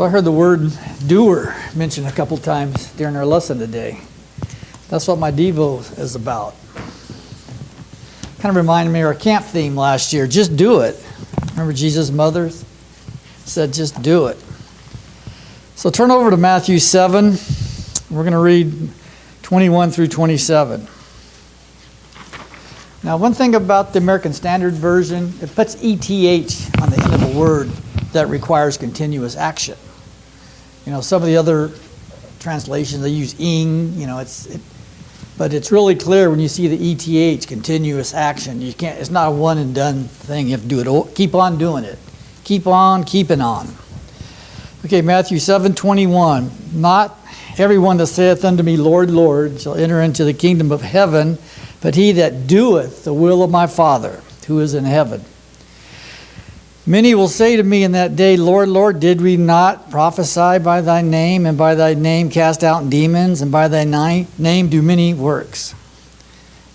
So I heard the word doer mentioned a couple times during our lesson today. That's what my Devo is about. Kind of reminded me of our camp theme last year, just do it. Remember Jesus' mother said, just do it. So turn over to Matthew 7. We're going to read 21 through 27. Now, one thing about the American Standard Version, it puts ETH on the end of a word that requires continuous action. You know, some of the other translations, they use ing, but it's really clear when you see the ETH, continuous action. You can't, it's not a one and done thing. You have to do it, keep on doing it. Keep on keeping on. Okay, Matthew 7:21. Not everyone that saith unto me, Lord, Lord, shall enter into the kingdom of heaven, but he that doeth the will of my Father, who is in heaven. Many will say to me in that day, Lord, Lord, did we not prophesy by thy name, and by thy name cast out demons, and by thy name do many works?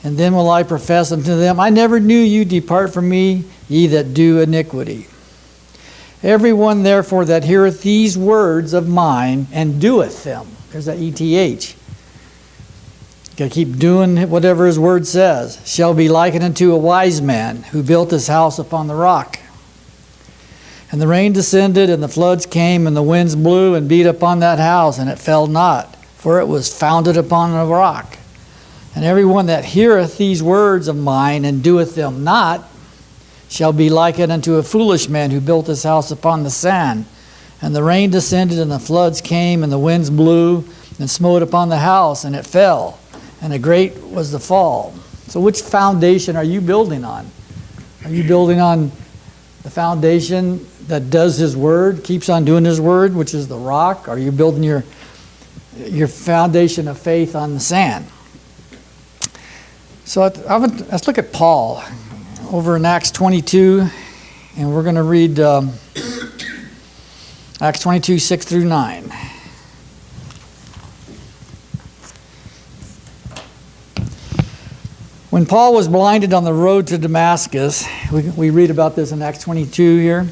And then will I profess unto them, I never knew you, depart from me, ye that do iniquity. Everyone therefore that heareth these words of mine, and doeth them, there's that ETH, got to keep doing whatever his word says, shall be likened unto a wise man who built his house upon the rock. And the rain descended, and the floods came, and the winds blew and beat upon that house, and it fell not, for it was founded upon a rock. And everyone that heareth these words of mine, and doeth them not, shall be likened unto a foolish man who built his house upon the sand. And the rain descended, and the floods came, and the winds blew, and smote upon the house, and it fell. And a great was the fall. So which foundation are you building on? Are you building on the foundation that does his word, keeps on doing his word, which is the rock? Or are you building your foundation of faith on the sand? So let's look at Paul over in Acts 22, and we're going to read Acts 22, 6 through 9. When Paul was blinded on the road to Damascus, we read about this in Acts 22 here.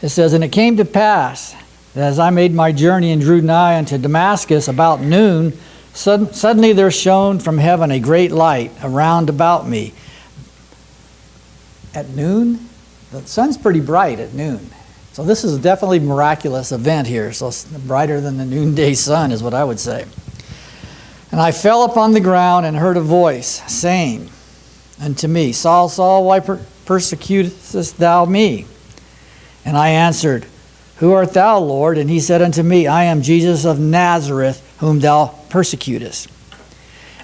It says, And it came to pass that as I made my journey and drew nigh unto Damascus about noon, suddenly there shone from heaven a great light around about me. At noon? The sun's pretty bright at noon. So this is definitely a miraculous event here. So brighter than the noonday sun is what I would say. And I fell upon the ground and heard a voice saying unto me, Saul, Saul, why persecutest thou me? And I answered, Who art thou, Lord? And he said unto me, I am Jesus of Nazareth, whom thou persecutest.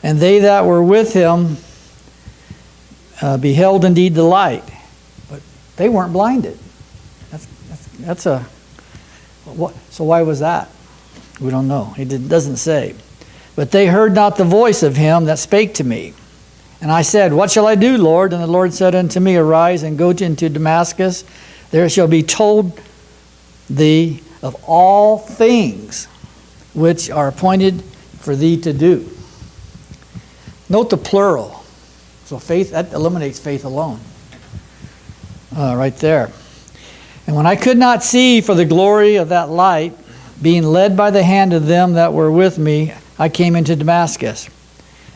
And they that were with him beheld indeed the light, but they weren't blinded. So why was that? We don't know. It doesn't say. But they heard not the voice of him that spake to me. And I said, What shall I do, Lord? And the Lord said unto me, Arise and go into Damascus. There shall be told thee of all things which are appointed for thee to do. Note the plural. So faith, that eliminates faith alone. Right there. And when I could not see for the glory of that light, being led by the hand of them that were with me, I came into Damascus.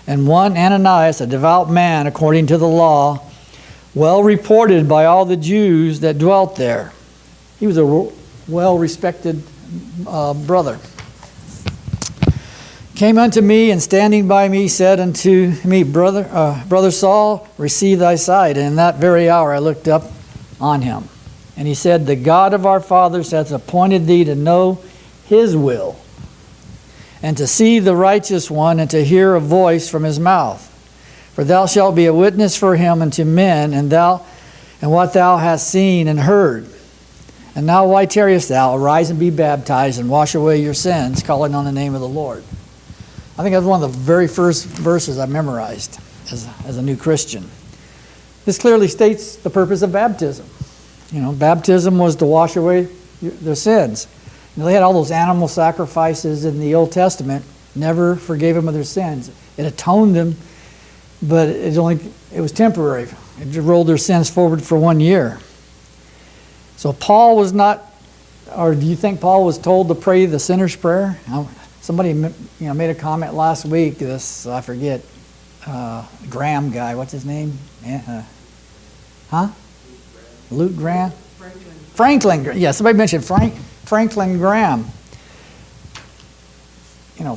And one Ananias, a devout man according to the law, well reported by all the Jews that dwelt there. He was a well-respected brother. Came unto me, and standing by me said unto me, Brother Saul, receive thy sight. And in that very hour I looked up on him. And he said, The God of our fathers hath appointed thee to know his will, and to see the righteous one, and to hear a voice from his mouth. For thou shalt be a witness for him unto men, and what thou hast seen and heard. And now why tarriest thou? Arise and be baptized, and wash away your sins, calling on the name of the Lord. I think that's one of the very first verses I memorized as a new Christian. This clearly states the purpose of baptism. Baptism was to wash away their sins. They had all those animal sacrifices in the Old Testament, never forgave them of their sins. It atoned them, but it was temporary. It rolled their sins forward for 1 year. So Paul was not Or do you think Paul was told to pray the sinner's prayer? Somebody made a comment last week. This, I forget, Graham guy. What's his name? Luke Graham? Franklin. Yeah, somebody mentioned Franklin Graham.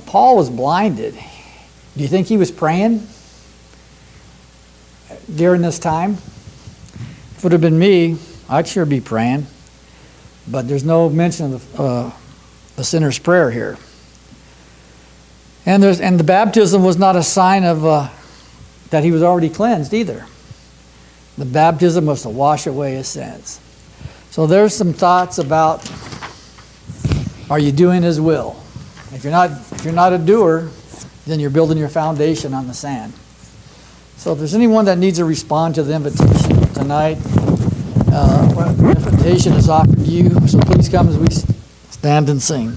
Paul was blinded. Do you think he was praying during this time? If it would have been me, I'd sure be praying. But there's no mention of the sinner's prayer here. And the baptism was not a sign of that he was already cleansed either. The baptism was to wash away his sins. So there's some thoughts about, are you doing his will? If you're not a doer, then you're building your foundation on the sand. So if there's anyone that needs to respond to the invitation tonight, the invitation is offered to you. So please come as we stand and sing.